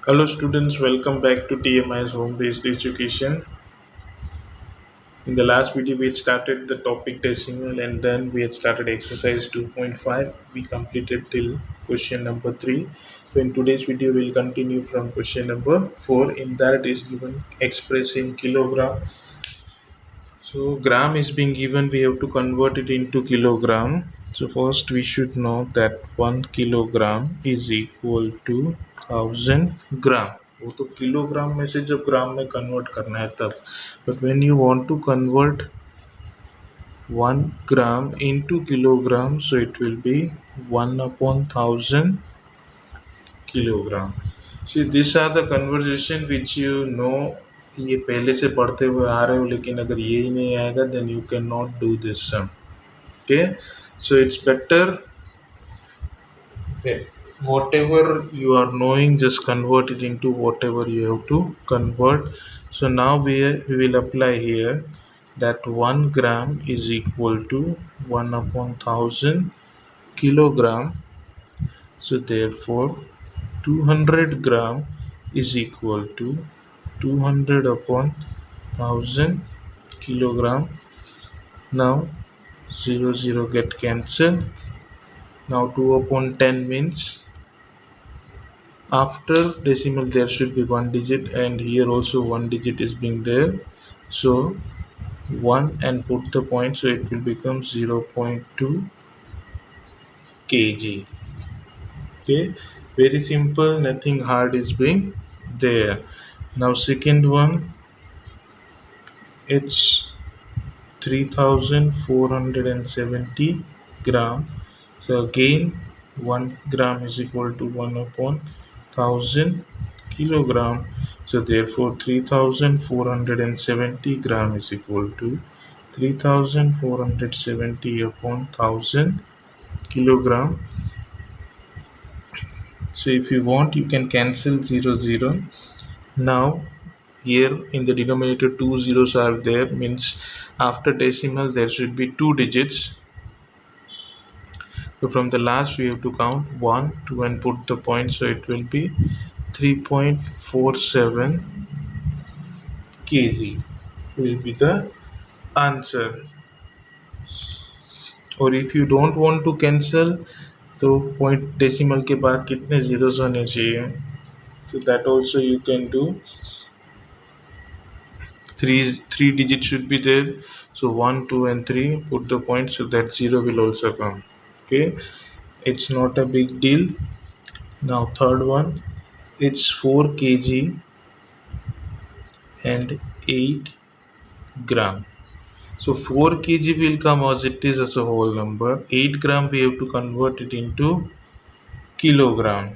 Hello students, welcome back to TMI's home-based education. In the last video we had started the topic decimal and then we had started exercise 2.5. We completed till question number 3. So in today's video we'll continue from question number 4. In that is given express in kilogram. So gram is being given, we have to convert it into kilogram. So first we should know that 1 kilogram is equal to 1000 gram. वो तो kilogram में से जब ग्राम में convert करना है तब, but when you want to convert 1 gram into kilogram, so it will be 1/1000 kilogram. See, these are the conversation which you know, ये पहले से पढ़ते हुए आ रहे हो, लेकिन अगर ये ही नहीं आएगा then you cannot do this sum. Okay, so it's better whatever you are knowing, just convert it into whatever you have to convert. So now we will apply here that 1 gram is equal to 1/1000 kilogram. So therefore 200 gram is equal to 200/1000 kilogram. Now 0 get cancelled. Now 2/10 means after decimal there should be one digit, and here also one digit is being there, so 1 and put the point, so it will become 0.2 kg. Okay, very simple, nothing hard is being there. Now second one, it's 3470 gram. So again 1 gram is equal to 1/1000 kilogram. So therefore 3470 gram is equal to 3470/1000 kilogram. So if you want you can cancel 0. Now here in the denominator 2 zeros are there, means after decimal there should be 2 digits. So from the last we have to count 1, 2 and put the point, so it will be 3.47 kg will be the answer. और if you don't want to cancel, तो point decimal के बाद कितने zeros होने चाहिए, so that also you can do. Three digits should be there, so 1, 2 and 3, put the point, so that 0 will also come. Okay, it's not a big deal. Now third one, it's 4 kg and 8 gram. So 4 kg will come as it is as a whole number. 8 gram we have to convert it into kilogram.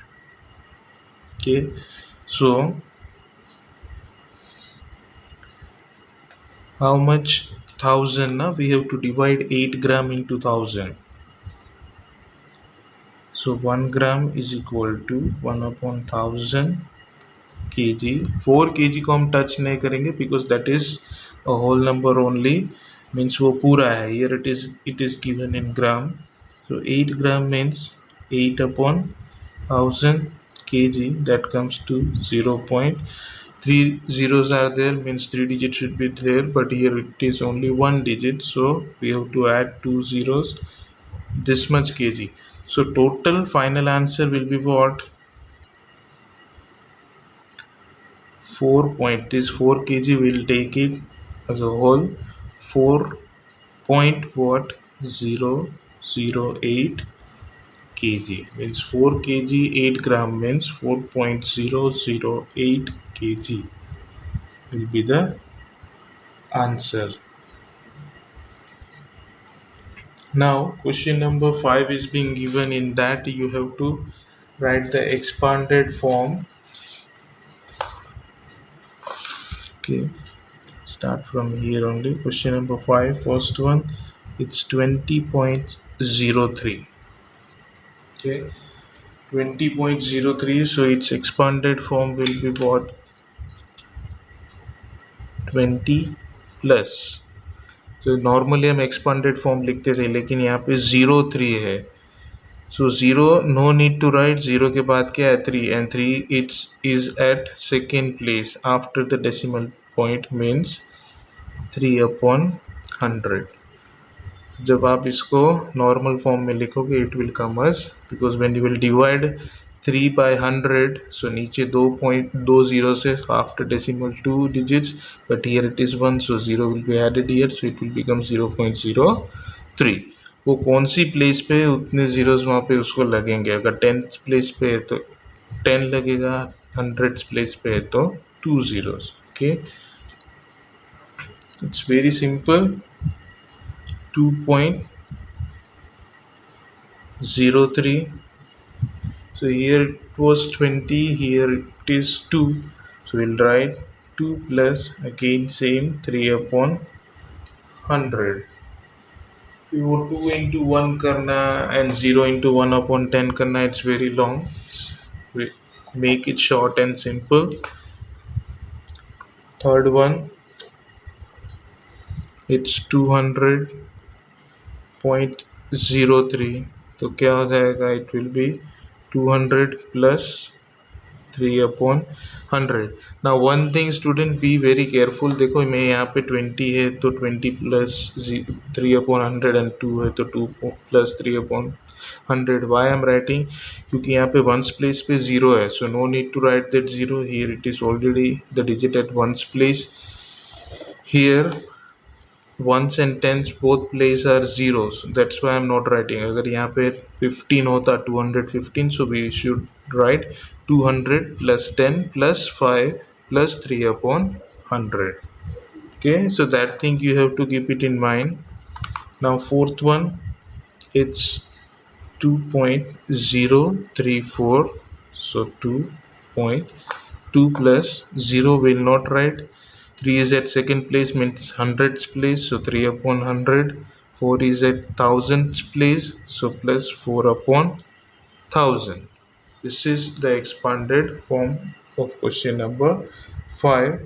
Okay, so how much? 1000. Now we have to divide 8 gram into 1000. So 1 gram is equal to 1/1000 kg. 4 kg को हम touch नहीं करेंगे because that is a whole number only, means वो पूरा है. Here it is given in gram. So 8 gram means 8/1000 kg, that comes to 0.3 zeros are there, means 3 digits should be there, but here it is only one digit, so we have to add 2 zeros, this much kg. So total final answer will be what? 4. This 4 kg will take it as a whole, 4.008 kg, means 4 kg 8 gram means 4.008 kg will be the answer. Now question number 5 is being given. In that you have to write the expanded form. Okay, start from here only. Question number 5, first one, it's 20.03. okay, 20.03, so its expanded form will be what? 20 plus. तो normally हम expanded form लिखते थे, लेकिन यहाँ पे 03 है, So 0, no need to write. 0 के बाद क्या है 3, and 3 is at second place after the decimal point, means 3 upon 100. जब आप इसको नॉर्मल फॉर्म में लिखोगे it will come as, because when you will divide 3 by 100, so नीचे 2.20 से after decimal 2 digits, but here it is 1, so 0 will be added here, so it will become 0.03. वो कौन सी place पे उतने जीरोस वहाँ पे उसको लगेंगे. अगर 10th प्लेस पे है तो 10 लगेगा, 100th प्लेस पे है तो 2 zeros. Okay, it's very simple. 2.03. So here it was 20, here it is 2. So we'll write 2 plus again same 3 upon 100. If you 2 into 1 karna and 0 into 1 upon 10 karna, it's very long. We make it short and simple. Third one, it's 200.03. तो क्या हो जाएगा, it will be 200 plus 3 upon 100. Now one thing student, be very careful. देखो मैं यहाँ पे 20 है तो 20 plus 3 upon 100 and 2 है तो 2 plus 3 upon 100. Why I'm writing? क्योंकि यहाँ पे ones place पे 0 है, so no need to write that 0 here. It is already the digit at ones place. Here ones and tens both places are zeros, that's why I'm not writing. अगर यहाँ पे 15 होता 215, so we should write 200 plus 10 plus 5 plus 3 upon 100. Okay, so that thing you have to keep it in mind. Now fourth one, it's 2.034. so 2.2 plus 0 will not write. 3 is at second place, means hundreds place, so 3 upon 100. 4 is at thousands place, so plus 4 upon 1000. This is the expanded form of question number 5.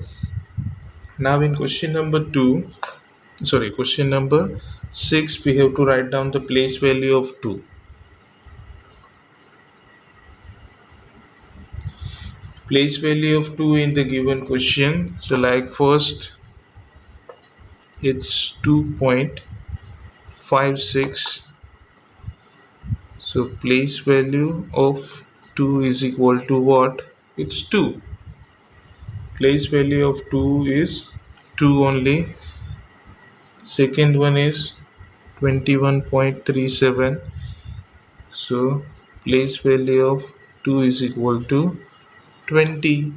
Now in question number 6, we have to write down the place value of 2. Place value of 2 in the given question. So like first, it's 2.56. so place value of 2 is equal to what? It's 2. Place value of 2 is 2 only. Second one is 21.37. so place value of 2 is equal to 20.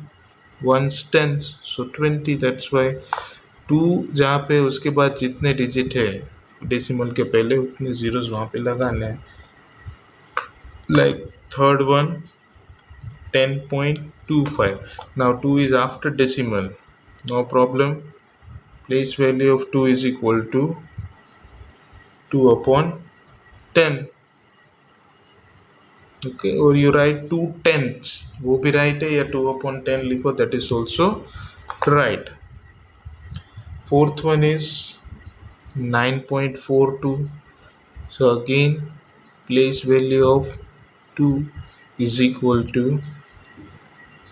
ones tens, so 20. that's why 2 जहाँ पे उसके बाद जितने digit है decimal के पहले उतने zeros वहाँ पे लगाने हैं. Like third one 10.25. now 2 is after decimal, no problem. place value of 2 is equal to 2 upon 10. okay, or you write 2 tenths, वो भी right है, या 2 upon 10 लिखो, that is also right. Fourth one is 9.42. so again place value of 2 is equal to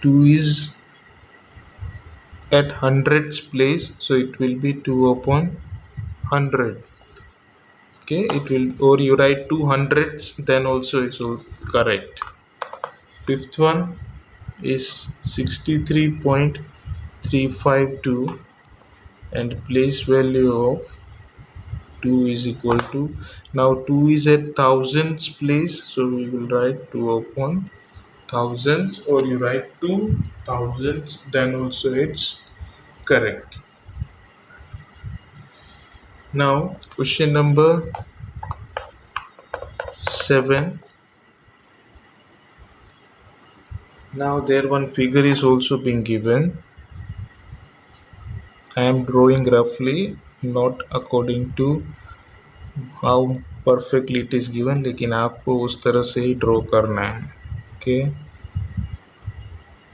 2 is at hundreds place, so it will be 2 upon 100. okay, it will, or you write 200s, then also it's all correct. Fifth one is 63.352 and place value of 2 is equal to, now 2 is at thousands place, so we will write 2 upon thousands, or you write 2 thousands, then also it's correct. Now question number 7. now there one figure is also being given. I am drawing roughly, not according to how perfectly it is given, लेकिन आपको उस तरह से ही draw करना है. okay,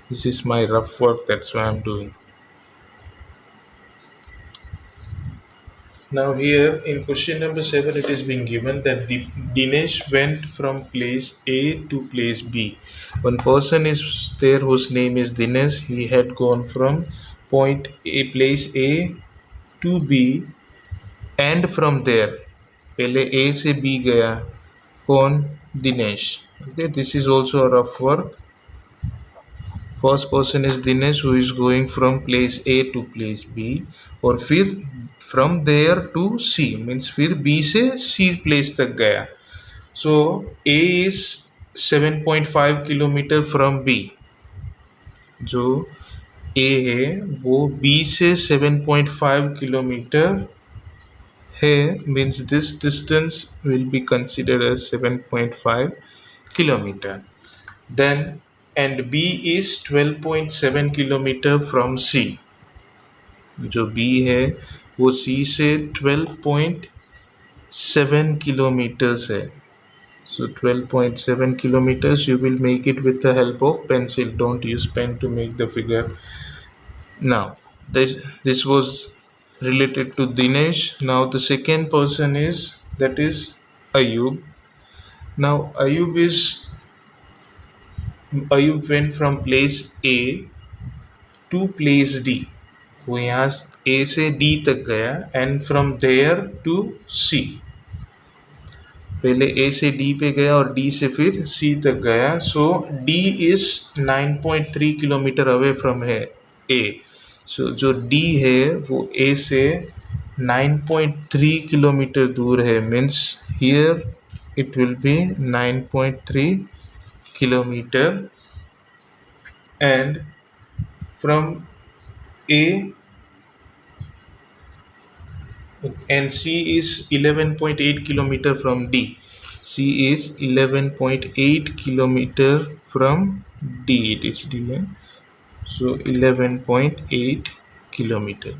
this is my rough work, that's why I'm doing. Now here in question number 7 it is being given that Dinesh went from place A to place B. One person is there whose name is Dinesh. He had gone from point A, place A to B, and from there पहले A से B गया कौन? Dinesh. Okay, this is also a rough work. First person is Dinesh who is going from place A to place B, और फिर from there to C, means फिर B से C place तक गया. So A is 7.5 kilometre from B. जो A है वो B से 7.5 किलोमीटर है, means this distance will be considered as 7.5 kilometer. Then and B is 12.7 kilometre from C. जो B है वो C से 12.7 किलोमीटर्स है. So 12.7 kilometers, you will make it with the help of pencil. Don't use pen to make the figure. Now this was related to Dinesh. Now the second person is, that is Ayub. Now Ayub went from place A to place D. वो यहाँ A से D तक गया and from there to C. पहले A से D पे गया और D से फिर C तक गया. So D is 9.3 kilometre away from है A. So जो D है वो A से 9.3 किलोमीटर दूर है, means here it will be 9.3 kilometer, and from A and C is 11.8 kilometer from D. C is 11.8 kilometer from D. It is D. So 11.8 kilometer.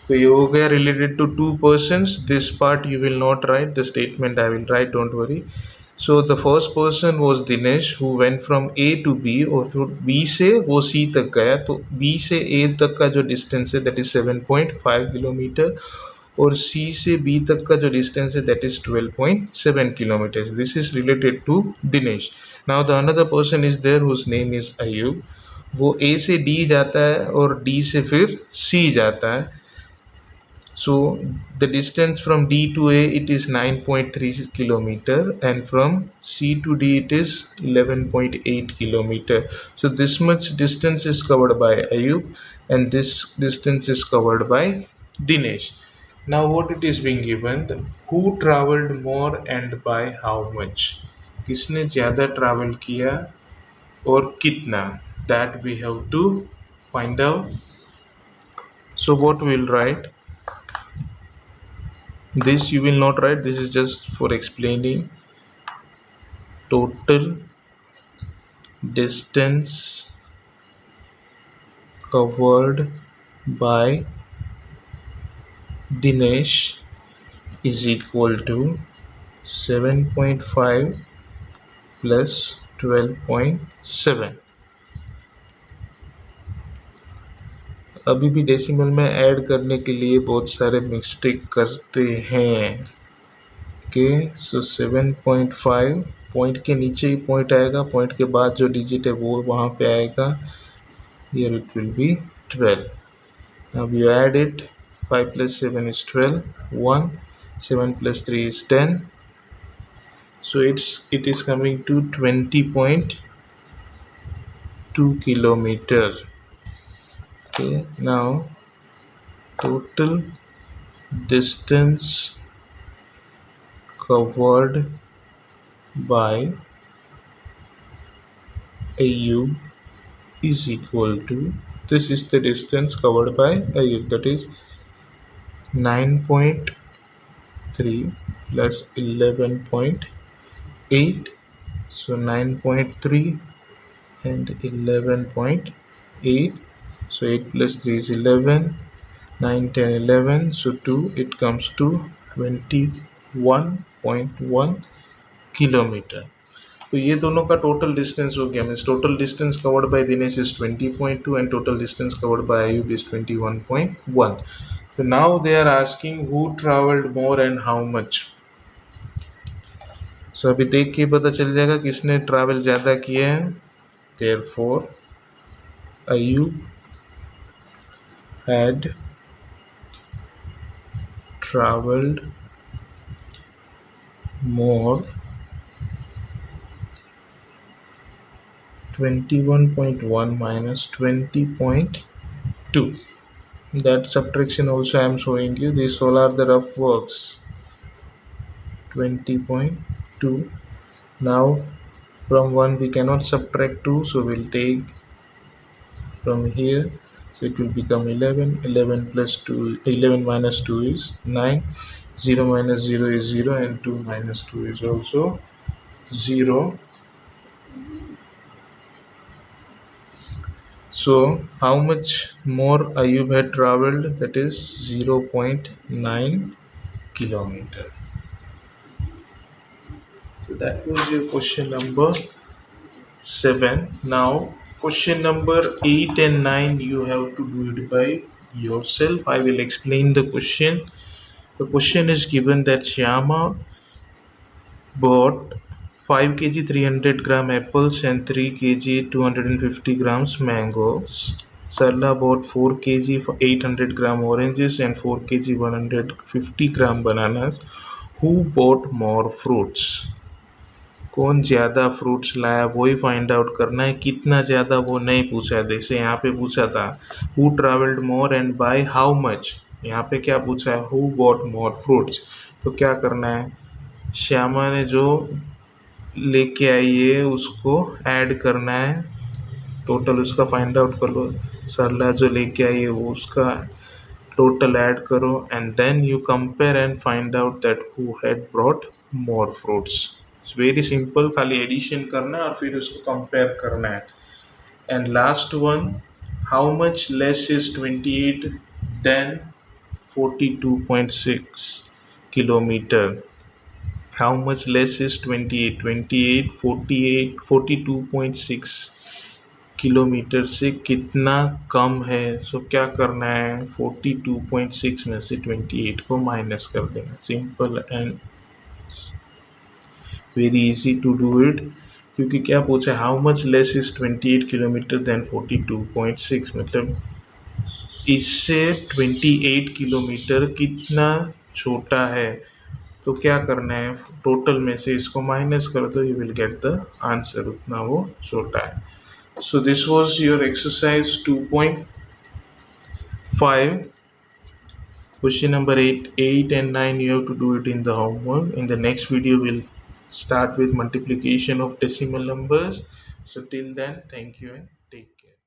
So ये हो गया related to two persons. This part you will not write. The statement I will write. Don't worry. So the first person was Dinesh who went from A to B, और फिर B से वो C तक गया. तो B से A तक का जो डिस्टेंस है that is 7.5 किलोमीटर, और C से B तक का जो डिस्टेंस है that is 12.7 kilometers. This is related to Dinesh. Now the another person is there whose name is Ayub. वो A से D जाता है और D से फिर C जाता है. So the distance from D to A it is 9.3 kilometer, and from C to D it is 11.8 kilometer. So this much distance is covered by Ayub and this distance is covered by Dinesh. Now what it is being given, who traveled more and by how much? किसने ज़्यादा travel किया और कितना? That we have to find out. So what we'll write, this you will not write, this is just for explaining. Total distance covered by Dinesh is equal to 7.5 plus 12.7. अभी भी decimal में add करने के लिए बहुत सारे mistake करते हैं. ओके, सो 7.5 पॉइंट के नीचे ही पॉइंट आएगा, पॉइंट के बाद जो डिजिट है वो वहाँ पे आएगा. Here it will be 12. Now you add it. 5 plus 7 is 12. 1. 7 plus 3 is 10. So it is coming to 20.2 kilometer. Okay, now total distance covered by Ayub is equal to, this is the distance covered by Ayub, that is 9.3 plus 11.8. So 9.3 and 11.8. So 8 plus 3 is 11. 9, 10, 11. So 2, it comes to 21.1 kilometre. तो ये दोनों का total distance हो गया. Means total distance covered by Dinesh is 20.2 and total distance covered by Ayub is 21.1. So now they are asking who traveled more and how much. So अभी देख के पता चल जाएगा किसने ट्रैवल ज़्यादा किया है. Therefore, Ayub had traveled more 21.1 minus 20.2. That subtraction also I am showing you. These all are the rough works. 20.2. Now from 1 we cannot subtract 2, so we'll take from here. So it will become 11. 11 plus 2, 11 minus 2 is 9. 0 minus 0 is 0, and 2 minus 2 is also 0. So how much more Ayub had traveled? That is 0.9 kilometer. So that was your question number 7. Now question number 8 and 9 you have to do it by yourself. I will explain the question. The question is given that Shyama bought 5 kg 300 gram apples and 3 kg 250 grams mangoes. Sarla bought 4 kg for 800 gram oranges and 4 kg 150 gram bananas. Who bought more fruits? कौन ज़्यादा fruits लाया वही find out करना है. कितना ज़्यादा वो नहीं पूछा है. जैसे यहाँ पे पूछा था who travelled more and by how much. यहाँ पे क्या पूछा है हु बॉट मोर फ्रूट्स. तो क्या करना है, श्यामा ने जो लेके आई है उसको ऐड करना है. टोटल उसका फाइंड आउट कर लो. सरला जो लेके आई है वो उसका टोटल ऐड करो and then you compare and find out that who had brought more fruits. It's very simple. खाली एडिशन करना है और फिर उसको कंपेयर करना है. And last one, how much less is 28 than 42.6 kilometre. How much less is 28? 28, 48, 42.6 kilometre से कितना कम है. सो क्या करना है, 42.6 में से 28 को माइनस कर देना. Simple and very easy to do it. क्योंकि क्या पूछा, how much less is 28 kilometre than 42.6, मतलब इससे 28 किलोमीटर कितना छोटा है. तो क्या करना है, टोटल में से इसको माइनस कर दो, you will get the answer. उतना वो छोटा है. So this was your exercise 2.5. Question number 8 and 9 you have to do it in the homework. In the next video we'll start with multiplication of decimal numbers. So till then, thank you and take care.